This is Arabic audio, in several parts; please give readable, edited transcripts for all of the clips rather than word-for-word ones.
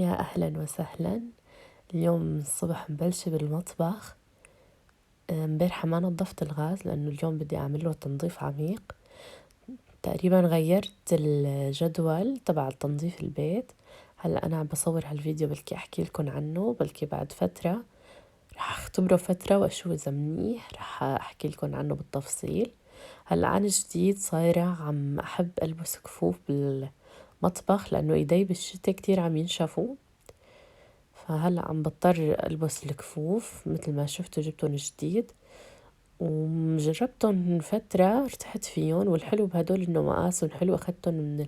يا أهلا وسهلا. اليوم الصبح مبلشة بالمطبخ. امبارحة ما نظفت الغاز لأنه اليوم بدي أعمله تنظيف عميق. تقريبا غيرت الجدول تبع تنظيف البيت. هلأ أنا عم بصور هالفيديو بلكي أحكي لكم عنه، بلكي بعد فترة رح أختبره فترة وأشوف إذا منيح رح أحكي لكم عنه بالتفصيل. هلأ عن جديد صايرة عم أحب ألبس كفوف بالمطبخ لأنه إيدي بالشتا كتير عم ينشفوا، فهلأ عم بضطر ألبس الكفوف مثل ما شفتوا جبتن جديد وجربتن من فترة ارتحت فيهم. والحلو بهدول إنه مقاسهم حلو، أخدتن من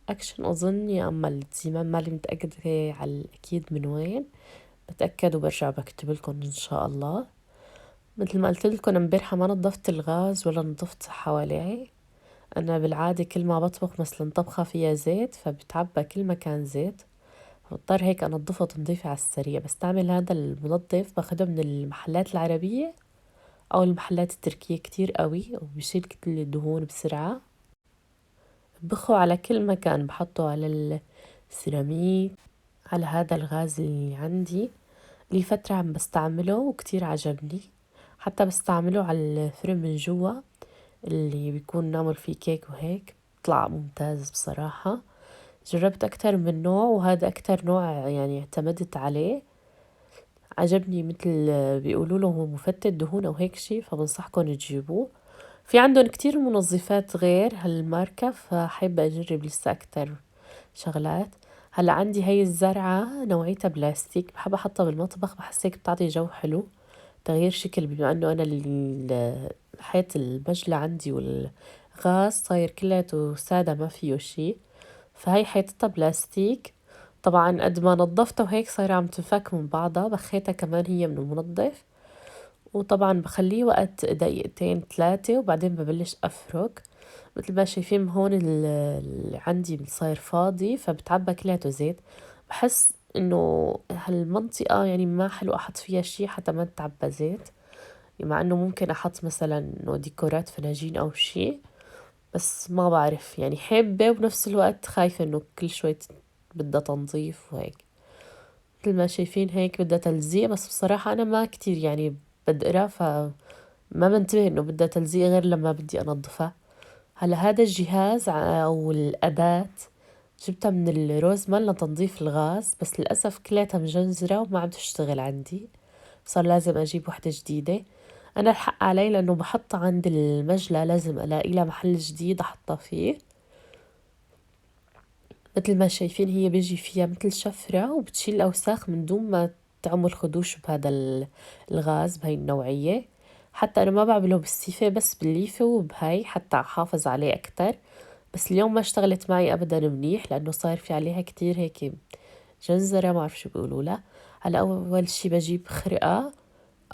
الأكشن أظن يا أما الزيمان، مالي متأكدة على الأكيد من وين، بتأكد وبرجع بكتب لكم إن شاء الله. مثل ما قلت لكم امبارحة ما نظفت الغاز ولا نظفت حواليه. أنا بالعادة كل ما بطبخ مثلا طبخة فيها زيت فبتعبى كل مكان زيت، بضطر هيك أنظفه تنظيفي على السريع. بستعمل هذا المنظف باخده من المحلات العربية أو المحلات التركية، كتير قوي وبيشيل كل الدهون بسرعة. بخه على كل مكان، بحطه على السيراميك، على هذا الغاز اللي عندي لي فترة عم بستعمله وكتير عجبني. حتى بستعمله على الفرن من جوا اللي بيكون نعمل فيه كيك وهيك، طلع ممتاز بصراحة. جربت أكتر من نوع وهذا أكتر نوع يعني اعتمدت عليه، عجبني. مثل بيقولوا له هو مفتت دهون أو هيك شي، فبنصحكم تجيبوه. في عندهم كتير منظفات غير هالماركة، فحابة أجرب لسه أكتر شغلات. هلا عندي هاي الزرعة نوعيتها بلاستيك، بحب أحطها بالمطبخ، بحس هيك بتعطي جو حلو، تغيير شكل. بما أنه أنا حيط المجلة عندي والغاز صاير كلياته سادة ما فيه شي، فهي حيطتها بلاستيك. طبعا قد ما نظفتها وهيك صايرة عم تنفك من بعضها، بخيتها كمان هي من المنظف. وطبعا بخليه وقت دقيقتين 3 وبعدين ببلش أفرك. مثل ما شايفين هون اللي عندي صاير فاضي فبتعبى كلياته زيت. بحس انه هالمنطقة يعني ما حلو احط فيها شي حتى ما تتعبى زيت، مع انه ممكن احط مثلا انه ديكورات فناجين او شي، بس ما بعرف يعني حابة وبنفس الوقت خايفة انه كل شوي بدها تنظيف وهيك. مثل ما شايفين هيك بدها تلزيق، بس بصراحة انا ما كتير يعني بدقرها، فما بنتبه انه بدها تلزيق غير لما بدي انظفها. هلا هذا الجهاز او الاداة جبتها من الروز مال لتنظيف الغاز، بس للأسف كليتها مجنزرة وما عم تشتغل عندي، صار لازم أجيب وحدة جديدة. أنا الحق علي لأنه بحطها عند المجلى، لازم ألاقي لها محل جديد أحطها فيه. مثل ما شايفين هي بيجي فيها مثل شفرة وبتشيل الأوساخ من دون ما تعمل خدوش بهذا الغاز بهاي النوعية. حتى أنا ما بعمله بالسيفة بس بالليفة وبهاي حتى أحافظ عليه أكتر. بس اليوم ما اشتغلت معي أبدا منيح لأنه صار في عليها كتير هيك جنزرة، ما أعرف شو بيقولوا لها. هلا أول شي بجيب خرقة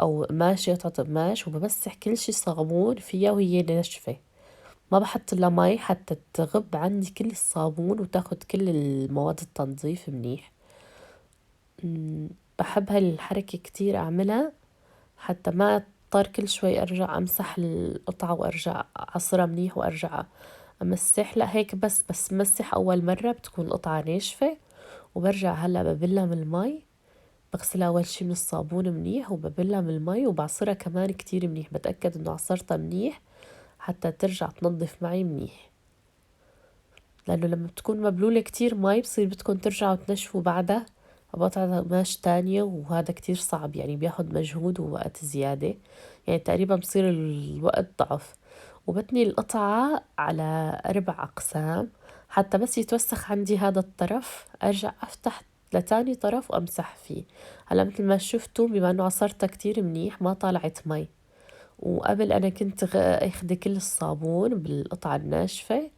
أو قماش، قطعة قماش، وبمسح كل شي صابون فيها وهي ناشفة، ما بحط لها مي حتى تغب عندي كل الصابون وتاخد كل المواد التنظيف منيح. بحب هالحركة كتير أعملها حتى ما اضطر كل شوي أرجع أمسح القطعة وأرجع أعصرها منيح وأرجع أمسح. لا هيك بس مسح أول مرة بتكون القطعة ناشفة، وبرجع هلا ببلها من المي، بغسلها أول شي من الصابون منيح وببلها من المي وبعصرها كمان كتير منيح، بتأكد إنه عصرتها منيح حتى ترجع تنظف معي منيح. لأنه لما بتكون مبلولة كتير مي بصير بدكن ترجعوا تنشفوا بعدها بقطعة قماش تانية، وهذا كتير صعب يعني بياخد مجهود ووقت زيادة، يعني تقريبا بصير الوقت ضعف. وبتني القطعة على 4 أقسام حتى بس يتوسخ عندي هذا الطرف أرجع أفتح لتاني طرف وأمسح فيه. هلا مثل ما شفتوا بما أنه عصرتها كتير منيح ما طالعت مي، وقبل أنا كنت أخذ كل الصابون بالقطعة الناشفة،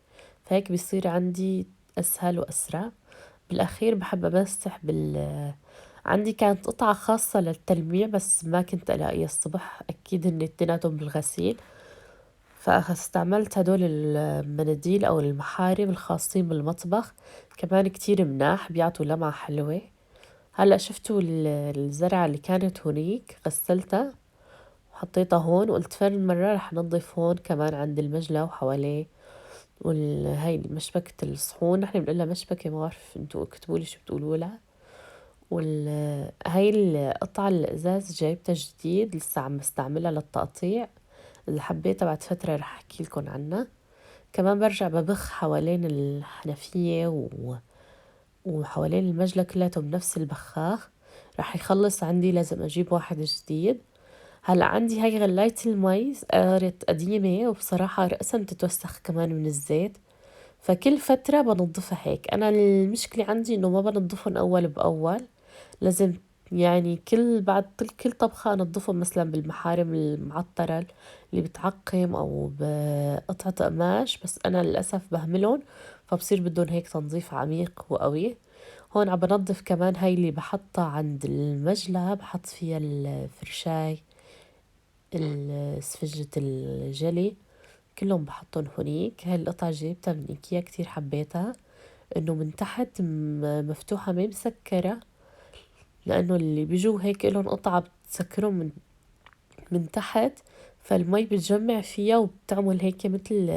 فهيك بيصير عندي أسهل وأسرع. بالأخير بحب أمسح عندي كانت قطعة خاصة للتلميع بس ما كنت ألاقيها الصبح، أكيد هن اتنيناتهم بالغسيل، فاستعملت هدول المناديل أو المحارم الخاصين بالمطبخ، كمان كتير مناح بيعطوا لمعة حلوة. هلأ شفتوا الزرعة اللي كانت هونيك غسلتها وحطيتها هون، وقلت فين مرة رح ننظف هون كمان عند المجلى وحواليه. هاي مشبكة الصحون نحن بنقولها مشبكة، ما بعرف انتو اكتبولي شو بتقولوا لها. هاي القطعة الإزاز جايبتها جديد، لسه عم بستعملها للتقطيع. إذا حبيتها بعد فترة رح أحكي لكم عنها. كمان برجع ببخ حوالين الحنفية وحوالين المجلة كلها بنفس البخاخ. رح يخلص عندي، لازم أجيب واحد جديد. هلأ عندي هاي غلاية المي صارت قديمة، وبصراحة رأسا بتتوسخ كمان من الزيت، فكل فترة بنظفها. هيك أنا المشكلة عندي إنه ما بنظفهم أول بأول، لازم يعني كل طبخة أنظفهم، مثلا بالمحارم المعطرة اللي بتعقم أو بقطعة قماش، بس أنا للأسف بهملهم، فبصير بدهم هيك تنظيف عميق وقوي. هون عم بنظف كمان هاي اللي بحطها عند المجلة، بحط فيها الفرشاي، سفنجة الجلي، كلهم بحطهم هونيك. هاي القطعة جايبتها من إيكيا، كتير حبيتها، إنه من تحت مفتوحة ما مسكرة، لأنه اللي بيجوا هيك إلهم قطعة بتسكرهم من تحت، فالمي بتجمع فيها وبتعمل هيك مثل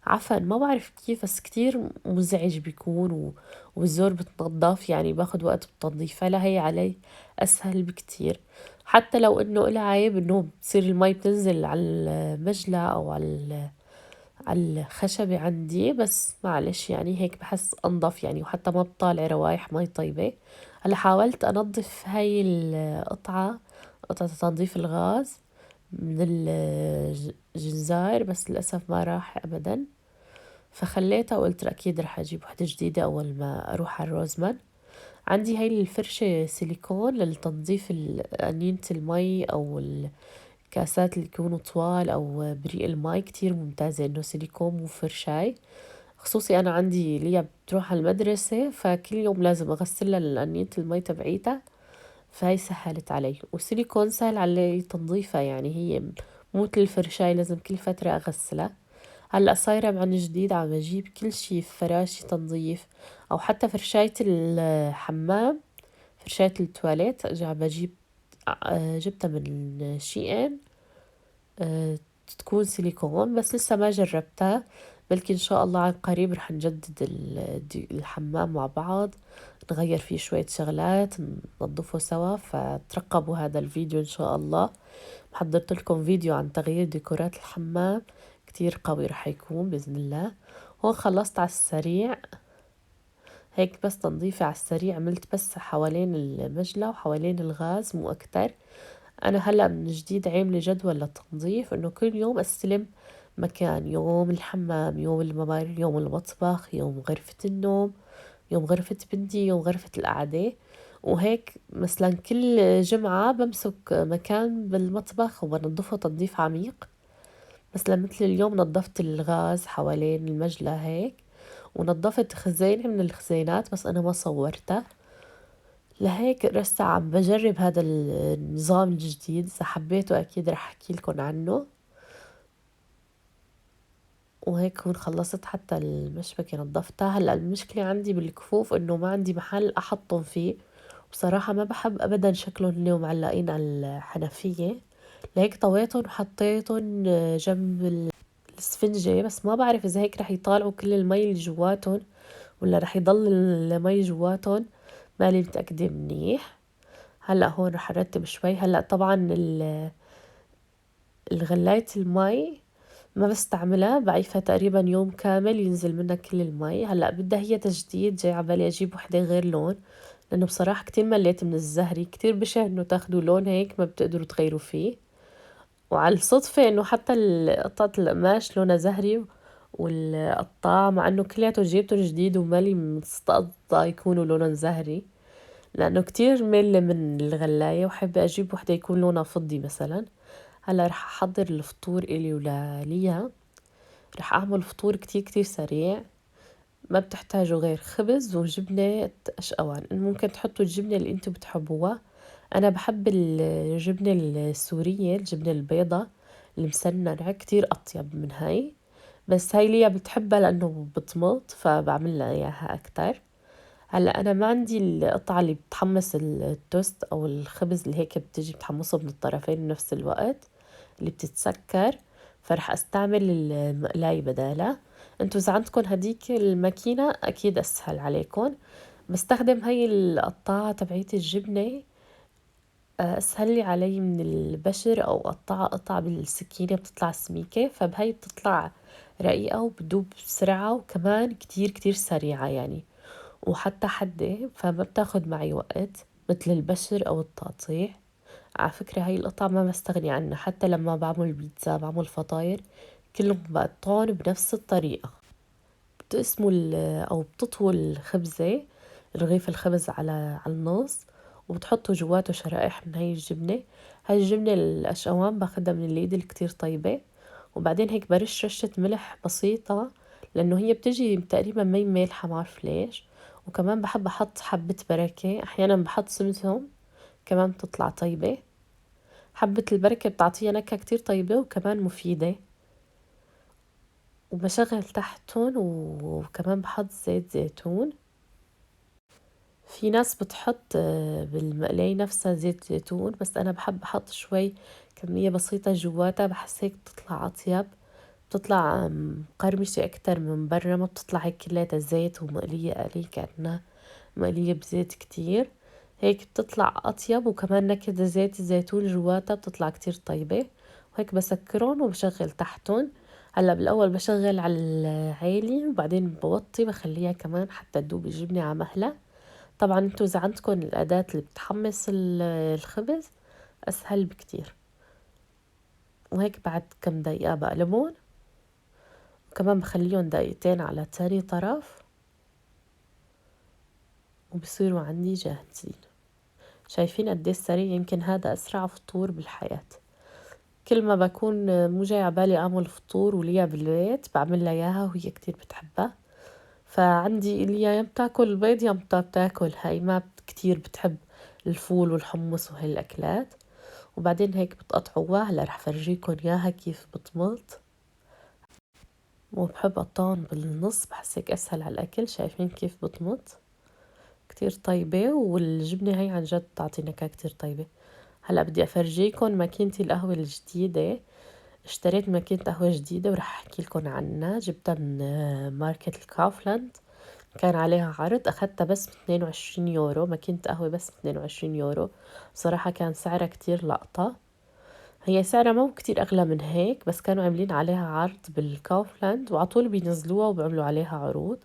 عفن، ما بعرف كيف، بس كتير مزعج بيكون والزور بتنضف، يعني باخد وقت بالتنظيف. فلا هي علي أسهل بكتير، حتى لو إنه إلها عيب إنه بتصير المي بتنزل على المجلة أو على الخشبة عندي، بس معلش يعني هيك بحس أنظف يعني، وحتى ما بطالع روايح مي طيبة. هلا حاولت أنظف هاي القطعة، قطعة تنظيف الغاز من الجنزار، بس للأسف ما راح أبدا، فخليتها وقلت أكيد رح أجيب وحدة جديدة أول ما أروح على الروزمان. عندي هاي الفرشة سيليكون للتنظيف أنينة المي أو الكاسات اللي يكونوا طوال أو بريق المي، كتير ممتازة، إنه سيليكون وفرشاي. خصوصي أنا عندي ليا بتروح على المدرسة، فكل يوم لازم أغسلها لأنية المي تبعيتها، فهي سهلت علي. والسيليكون سهل علي تنظيفها، يعني هي مو مثل الفرشاي لازم كل فترة أغسلها. هلأ صايرة عن جديد عم أجيب كل شي، فراشي تنظيف أو حتى فرشاية الحمام، فرشاية التواليت أرجع بجيب، جبتها من شي تكون سيليكون، بس لسه ما جربتها. بلكي إن شاء الله عن قريب رح نجدد الحمام مع بعض، نغير فيه شوية شغلات، ننظفه سوا. فترقبوا هذا الفيديو إن شاء الله. محضرت لكم فيديو عن تغيير ديكورات الحمام، كتير قوي رح يكون بإذن الله. هون خلصت على السريع هيك، بس تنظيفي على السريع، عملت بس حوالين المجلة وحوالين الغاز مو أكتر. أنا هلأ من جديد عاملة جدول للتنظيف، إنه كل يوم أستلم مكان، يوم الحمام، يوم الممر، يوم المطبخ، يوم غرفة النوم، يوم غرفة بنتي، يوم غرفة القعدة. وهيك مثلا كل جمعة بمسك مكان بالمطبخ وبنظفه تنظيف عميق. مثلا مثل اليوم نظفت الغاز حوالين المجلة هيك، ونظفت خزينة من الخزينات بس أنا ما صورتها. لهيك رسا عم بجرب هذا النظام الجديد، إذا حبيته أكيد رح أحكي لكم عنه. وهيك كون خلصت حتى المشبكة نظفتها. هلأ المشكلة عندي بالكفوف إنه ما عندي محل أحطهم فيه، بصراحة ما بحب أبدا شكلهم اللي معلقين على الحنفية، لهيك طويتهم وحطيتهم جنب السفنجة، بس ما بعرف إذا هيك رح يطالعوا كل المي اللي جواتهم ولا رح يضل المي جواتهم، مالي متأكدة منيح. هلأ هون رح أرتب شوي. هلأ طبعا الغلاية المي ما بستعملها، بعيفها تقريبا يوم كامل ينزل منها كل المي. هلأ بدها هي تجديد، جاي عبالي أجيب وحدة غير لون، لأنه بصراحة كتير مليت من الزهري، كتير بشع إنه تاخدوا لون هيك ما بتقدروا تغيروا فيه. وعلى الصدفة إنه حتى قطعة القماش لونها زهري، والقطاع مع إنه كلياته جيبته جديد ومالي مستقطع يكونوا لونهم زهري، لأنه كتير ملة من الغلاية وحابة أجيب وحدة يكون لونها فضي مثلا. هلا رح أحضر الفطور إلي ولاليا. رح أعمل فطور كتير كتير سريع، ما بتحتاجوا غير خبز وجبنة قشقوان، ممكن تحطوا الجبنة اللي انتوا بتحبوها. أنا بحب الجبنة السورية، الجبنة البيضة المسننة، كتير أطيب من هاي، بس هاي ليا بتحبها لأنه بتمط فبعمل لها إياها أكتر. هلا أنا ما عندي القطعة اللي بتحمص التوست أو الخبز اللي هيك بتجي بتحمصه من الطرفين بنفس الوقت، اللي بتتسكر، فرح استعمل المقلاية بدالها. انتو اذا عندكن هديك الماكينة اكيد اسهل عليكم، بستخدم هاي القطاعة تبعيت الجبنة، أسهل لي علي من البشر أو قطعها قطع بالسكينة بتطلع سميكة، فبهاي بتطلع رقيقة وبدوب بسرعة وكمان كتير كتير سريعة يعني، وحتى حدة فما بتاخد معي وقت مثل البشر أو التقطيع. على فكرة هاي القطع ما بستغني عنها حتى لما بعمل بيتزا بعمل فطاير كلهم بقطعهم بنفس الطريقة. بتقسموا أو بتطووا الخبزة، رغيف الخبز على النص، وبتحطوا جواته شرائح من هاي الجبنة. هاي الجبنة القشقوان باخدها من الليدل الكتير طيبة، وبعدين هيك برش رشة ملح بسيطة لأنه هي بتجي تقريبا مي مالحة معرف ليش. وكمان بحب أحط حبة بركة، أحيانا بحط سمسم كمان بتطلع طيبة. حبة البركة بتعطيها نكهة كتير طيبة وكمان مفيدة. وبشغل تحتهم وكمان بحط زيت زيتون. في ناس بتحط بالمقلاية نفسها زيت زيتون، بس أنا بحب أحط شوي كمية بسيطة جواتها، بحس هيك بتطلع أطيب، بتطلع مقرمشة أكتر من برا، ما بتطلع هيك كلها زيت ومقلية قلي كأنها مقلية بزيت كتير. هيك بتطلع أطيب وكمان نكهة زيت الزيتون جواتها بتطلع كتير طيبة. وهيك بسكرهم وبشغل تحتهم. هلا بالأول بشغل على العالي وبعدين بوطي بخليها كمان حتى تدوب الجبنة على مهلها. طبعا انتو اذا عندكم الأداة اللي بتحمص الخبز أسهل بكتير. وهيك بعد كم دقيقة بقلبهم، وكمان بخليهم دقيقتين على تاني طرف وبصيروا عندي جاهزين. شايفين قديش سريع؟ يمكن هذا أسرع فطور بالحياة. كل ما بكون مو جاي عبالي أعمل فطور وليا بالبيت بعملها إياها وهي كتير بتحبها. فعندي إليا يا بتاكل البيض يا بتاكل هاي، ما كتير بتحب الفول والحمص وهاي الأكلات. وبعدين هيك بتقطعوها. هلا رح فرجيكم إياها كيف بتمط. وبحب قطعهم بالنص بحس هيك أسهل على الأكل. شايفين كيف بتمط؟ كتير طيبة، والجبنة هاي عن جد بتعطي نكهة كتير طيبة. هلا بدي أفرجيكم ماكينتي القهوة الجديدة. اشتريت ماكينة قهوة جديدة ورح أحكي لكم عنها. جبتها من ماركة الكافلاند، كان عليها عرض، أخدتها بس ب22 يورو. ماكينة قهوة بس ب22 يورو. بصراحة كان سعرها كتير لقطة. هي سعرها مو كتير أغلى من هيك، بس كانوا عاملين عليها عرض بالكافلاند وعطول بينزلوها وبيعملوا عليها عروض.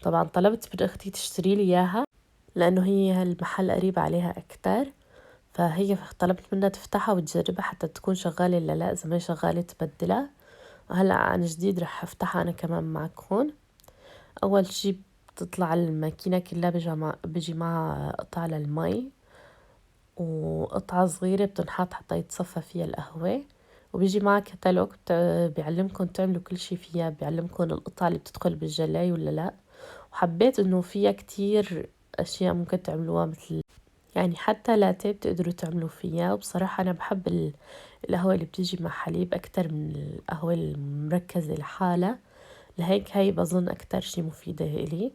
طبعا طلبت من أختي تشتري لي إياها لأنه هي المحل قريب عليها أكتر، فهي طلبت منها تفتحها وتجربها حتى تكون شغالة ولا لا، إذا ما شغالة تبدلها. هلأ عن جديد رح أفتحها أنا كمان معكم. أول شي بتطلع الماكينة كلها بيجي معها قطع للمي وقطعة صغيرة بتنحط حتى يتصفى فيها القهوة. وبيجي معها كتالوج بيعلمكن تعملوا كل شي فيها، بيعلمكن القطع اللي بتدخل بالجلاي ولا لا. وحبيت انه فيها كتير اشياء ممكن تعملوها، مثل يعني حتى لاتيه بتقدروا تعملوا فيها. وبصراحة انا بحب القهوة اللي بتيجي مع حليب اكتر من القهوة المركزة لحالها، لهيك هاي بظن اكتر شي مفيدة إلي.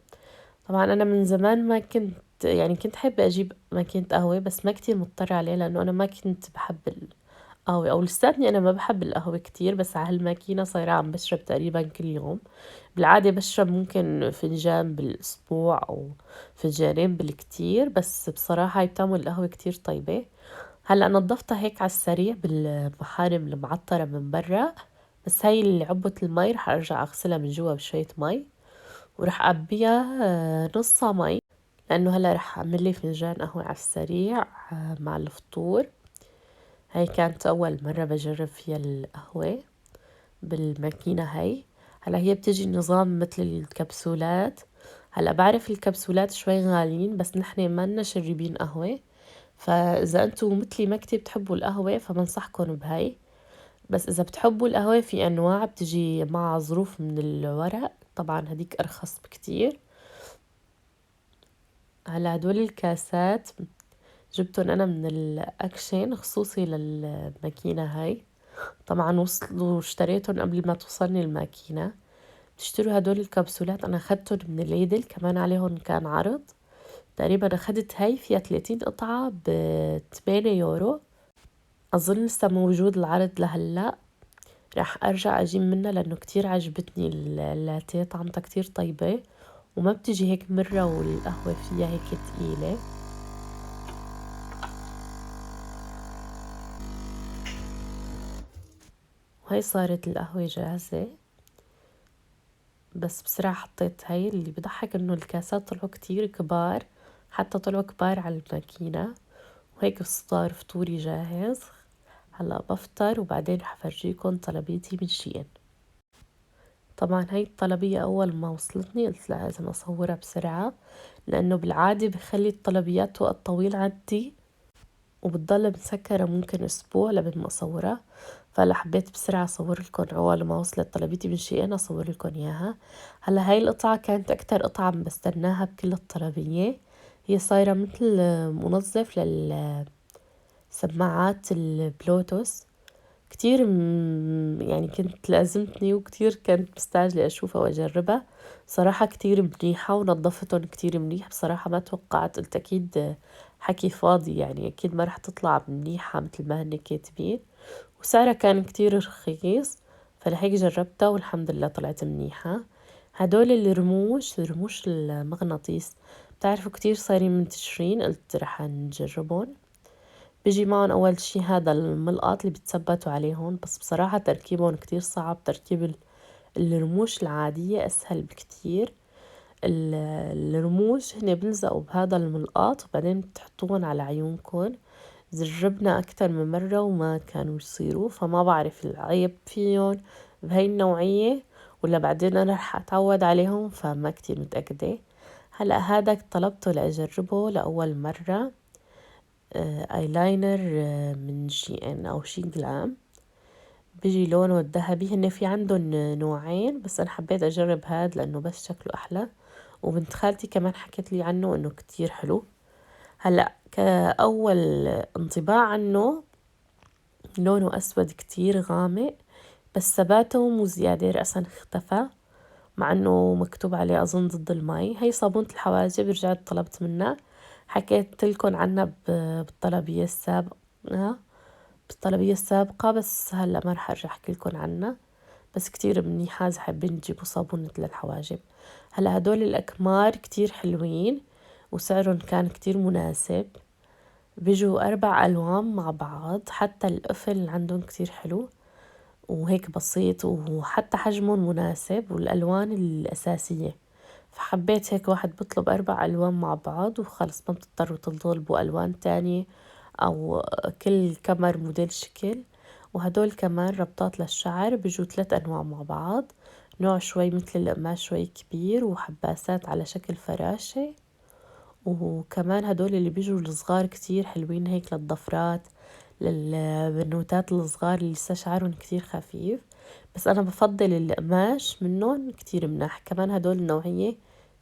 طبعا انا من زمان ما كنت يعني كنت حابة اجيب ماكينة قهوة، بس ما كتير مضطرة عليه لانه انا ما كنت بحب القهوة، او لساتني انا ما بحب القهوة كتير، بس على هالماكينة صايرة عم بشرب تقريبا كل يوم. بالعادة بشرب ممكن فنجان بالاسبوع او فنجانين بالكتير، بس بصراحة هي بتعمل القهوة كتير طيبة. هلا نظفتها هيك على السريع بالمحارم المعطرة من برا، بس هاي اللي عبة المي رح ارجع اغسلها من جوا بشوية مي، ورح أقبيها نصها مي لأنه هلا رح أعمل لي فنجان قهوة على السريع مع الفطور. هاي كانت أول مرة بجرب فيها القهوة بالماكينة هاي. هلا هي بتجي نظام مثل الكبسولات. هلا بعرف الكبسولات شوي غاليين، بس نحن ما شربين قهوة، فإذا أنتوا مثلي ما كتير بتحبوا القهوة فبنصحكن بهاي. بس إذا بتحبوا القهوة في أنواع بتجي مع ظروف من الورق، طبعا هديك أرخص بكتير. هلا هدول الكاسات جبتهم أنا من الأكشن خصوصي للماكينة هاي. طبعا وصلوا اشتريتهم قبل ما توصلني الماكينة. بتشتروا هدول الكبسولات، أنا أخدتهم من ليدل كمان عليهم كان عرض. تقريبا أخدت هاي فيها 30 قطعة ب8 يورو. أظن لسه موجود العرض لهلأ. راح أرجع أجيب منها لأنه كتير عجبتني اللاتيه، طعمتها كتير طيبة وما بتجي هيك مرة والقهوة فيها هيك تقيلة. وهي صارت القهوة جاهزة، بس بسرعة حطيت هاي. اللي بضحك انه الكاسات طلعوا كتير كبار، حتى طلعوا كبار على الماكينة. وهيك صار فطوري جاهز. هلأ بفطر وبعدين رح فرجيكم طلبيتي من شين. طبعا هاي الطلبية أول ما وصلتني قلت لا لازم أصورها بسرعة، لأنه بالعادة بخلي الطلبيات وقت طويل عندي وبتضل مسكرة ممكن أسبوع لبين ما أصورها. فهلا حبيت بسرعة أصور لكم أول ما وصلت طلبيتي من شين أصور لكم إياها. هلا هاي القطعة كانت أكتر قطعة بستناها بكل الطلبية. هي صايرة مثل منظف للسماعات البلوتوث. كتير يعني كنت لازمتني وكتير كانت مستعجلة أشوفها وأجربها. صراحة كتير منيحة ونظفتهم كتير منيح. بصراحة ما توقعت، قلت أكيد حكي فاضي، يعني أكيد ما رح تطلع منيحة مثل ما هن كاتبين. وسعرها كان كتير رخيص، فلهيك جربتها والحمد لله طلعت منيحة. هدول رموش المغناطيس، بتعرفوا كتير صايرين منتشرين، قلت رح نجربهم. بيجي معهم أول شي هذا الملقط اللي بتثبتوا عليهم، بس بصراحة تركيبهم كتير صعب. تركيب الرموش العادية أسهل بكتير. الرموش هن بلزقوا بهذا الملقط وبعدين بتحطوهم على عيونكم. جربنا أكتر من مرة وما كانوا يصيروا، فما بعرف العيب فيهم بهاي النوعية ولا بعدين أنا رح أتعود عليهم، فما كتير متأكدة. هلأ هذا طلبته لأجربه لأول مرة. ايلاينر من شي ان او شي جلام. بيجي لونه الذهبي. هن في عندهم نوعين بس انا حبيت اجرب هاد لانه بس شكله احلى، وبنت خالتي كمان حكت لي عنه انه كتير حلو. هلا كأول انطباع عنه لونه اسود كتير غامق، بس ثباته مو زيادة، رأسا اختفى مع انه مكتوب عليه اظن ضد المي. هي صابونة الحواجب رجعت طلبت منها، حكيت لكم عنها بالطلبية السابقة بس هلا ما رح ارجع احكي لكم عنها. بس كتير منيحة إذا حابين تجيبوا صابونة للحواجب. هلا هدول الأكمار كتير حلوين وسعرهم كان كتير مناسب. بيجوا 4 ألوان مع بعض، حتى القفل عندهم كتير حلو وهيك بسيط، وحتى حجمهم مناسب والألوان الأساسية. فحبيت هيك واحد بطلب 4 ألوان مع بعض وخلص ما بتضطروا تطلبوا ألوان تانية أو كل كمر موديل شكل. وهدول كمان ربطات للشعر بيجوا 3 أنواع مع بعض، نوع شوي مثل القماش شوي كبير وحباسات على شكل فراشة. وكمان هدول اللي بيجوا الصغار كتير حلوين هيك للضفرات، للبنوتات الصغار اللي لسه شعرهم كتير خفيف. بس أنا بفضل القماش منهم كتير مناح. كمان هدول النوعية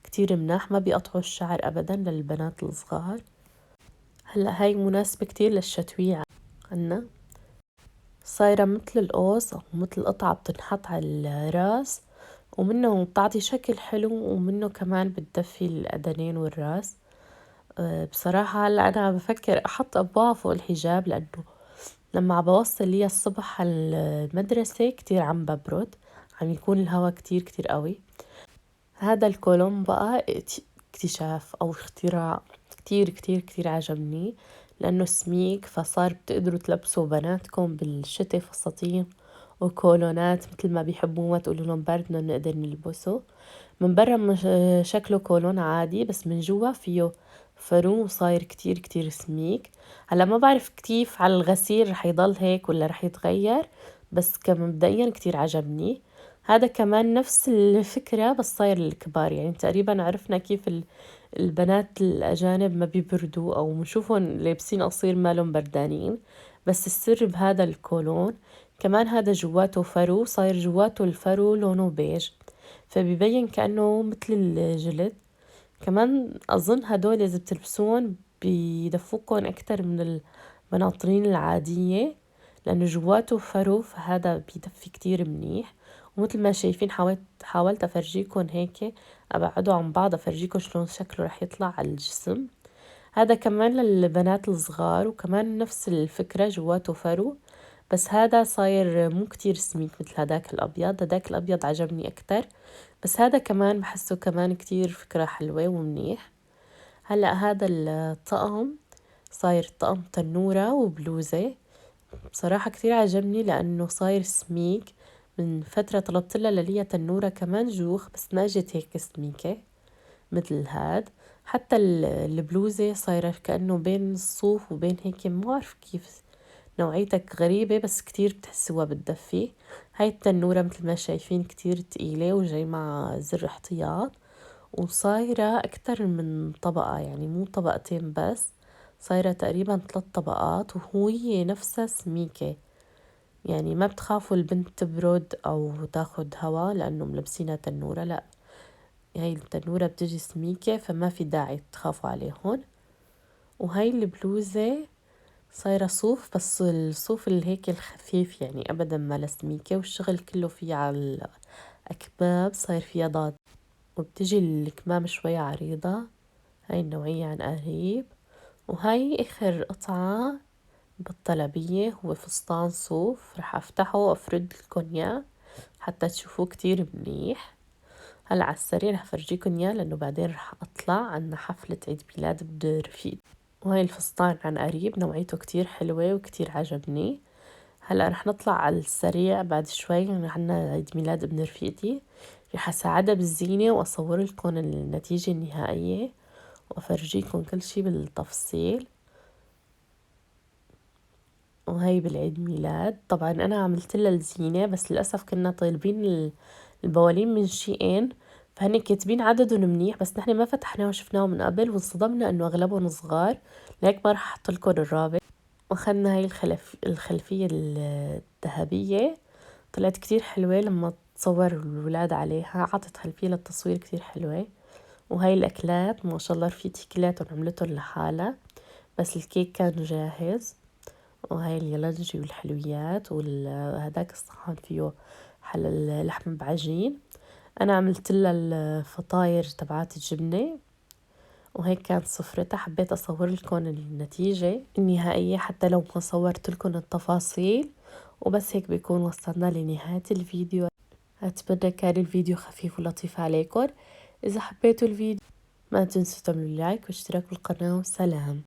كتير مناح، ما بيقطعوا الشعر أبدا للبنات الصغار. هلأ هاي مناسبة كتير للشتوية عنا، صايرة مثل القوس أو مثل قطعة بتنحط على الراس، ومنه بتعطي شكل حلو ومنه كمان بتدفي الأذنين والراس. بصراحة هلأ أنا بفكر أحط أبواع فوق الحجاب، لأنه لما عبوصل لي الصبح على المدرسة كتير عم ببرد، عم يكون الهوا كتير كتير قوي. هذا الكولوم بقى اكتشاف أو اختراع كتير كتير كتير عجبني، لأنه سميك فصار بتقدروا تلبسوا بناتكم بالشتاء فساتين وكولونات مثل ما بيحبوا، ما تقولوا لهم برد إنه نقدر نلبسه. من برا مش شكله كولون عادي، بس من جوا فيه فرو وصاير كتير كتير سميك. هلا ما بعرف كيف على الغسيل رح يضل هيك ولا رح يتغير، بس كمبدئيا كتير عجبني. هذا كمان نفس الفكرة بس صاير الكبار، يعني تقريبا عرفنا كيف البنات الأجانب ما بيبردوا أو بنشوفهم لابسين قصير مالهم بردانين. بس السر بهذا الكولون كمان هذا جواته فرو، صاير جواته الفرو لونه بيج، فبيبين كأنه مثل الجلد. كمان أظن هدول إذا بتلبسون بيدفوكن أكتر من البناطرين العادية، لأنه جواته فرو، فهذا بيدفي كتير منيح. ومثل ما شايفين حاولت أفرجيكم هيك أبعده عن بعض أفرجيكم شلون شكله رح يطلع على الجسم. هذا كمان للبنات الصغار وكمان نفس الفكرة جواته فرو، بس هذا صاير مو كتير سميك مثل هداك الأبيض عجبني أكتر، بس هذا كمان بحسه كمان كتير فكرة حلوة ومنيح. هلأ هذا الطقم صاير طقم تنورة وبلوزة، بصراحة كتير عجبني لأنه صاير سميك. من فترة طلبتلها لليا تنورة كمان جوخ بس ما جت هيك سميكة مثل هاد. حتى البلوزة صايرة كأنه بين الصوف وبين هيك، ما بعرف كيف، نوعيتك غريبة بس كتير بتحسوها بتدفي. هاي التنورة مثل ما شايفين كتير تقيلة وجاي مع زر احتياط، وصايرة أكتر من طبقة، يعني مو طبقتين بس، صايرة تقريبا 3 طبقات، وهي نفسها سميكة. يعني ما بتخافوا البنت تبرد أو تاخد هوا لأنه ملبسينها تنورة، لأ، هاي التنورة بتجي سميكة فما في داعي تخافوا عليهن. وهاي البلوزة صايرة صوف، بس الصوف اللي هيك الخفيف، يعني أبدا ما لسميكة، والشغل كله فيه على الأكمام صاير فيها ضاد، وبتجي الكمام شوي عريضة. هاي النوعية عن قريب. وهاي آخر قطعة بالطلبية، هو فستان صوف، رح أفتحه وأفرد لكم إياه حتى تشوفوه كتير منيح. هلأ على السريع رح أفرجيكم إياه لأنه بعدين رح أطلع عنا حفلة عيد ميلاد ابن رفيق. وهاي الفستان عن قريب نوعيته كتير حلوة وكتير عجبني. هلأ رح نطلع على السريع بعد شوي، عنا عيد ميلاد ابن رفيقتي، رح أساعدها بالزينة وأصور لكم النتيجة النهائية وأفرجيكم كل شي بالتفصيل. وهي بالعيد ميلاد طبعا أنا عملت لها الزينة، بس للأسف كنا طالبين البوالين من شيئين، فهن كاتبين عددهم منيح بس نحن ما فتحناه وشفناه من قبل، وانصدمنا إنه أغلبهم صغار، لهيك ما رح أحط لكم الرابط. وأخذنا هاي الخلفية الذهبية، طلعت كتير حلوة لما تصور الولاد عليها، عطت خلفية للتصوير كتير حلوة. وهاي الأكلات ما شاء الله رفيقتي كلياتهم عملتهم لحالها، بس الكيك كان جاهز. وهاي اليالنجي والحلويات، وهداك الصحن فيه حل لحم بعجين. أنا عملت لها الفطاير تبعات الجبنة، وهيك كانت سفرتها. حبيت أصور لكم النتيجة النهائية حتى لو ما صورت لكم التفاصيل، وبس هيك بيكون وصلنا لنهاية الفيديو. أتمنى كان الفيديو خفيف ولطيف عليكم. إذا حبيتوا الفيديو ما تنسوا تعملوا لايك واشتراك بالقناة، وسلام.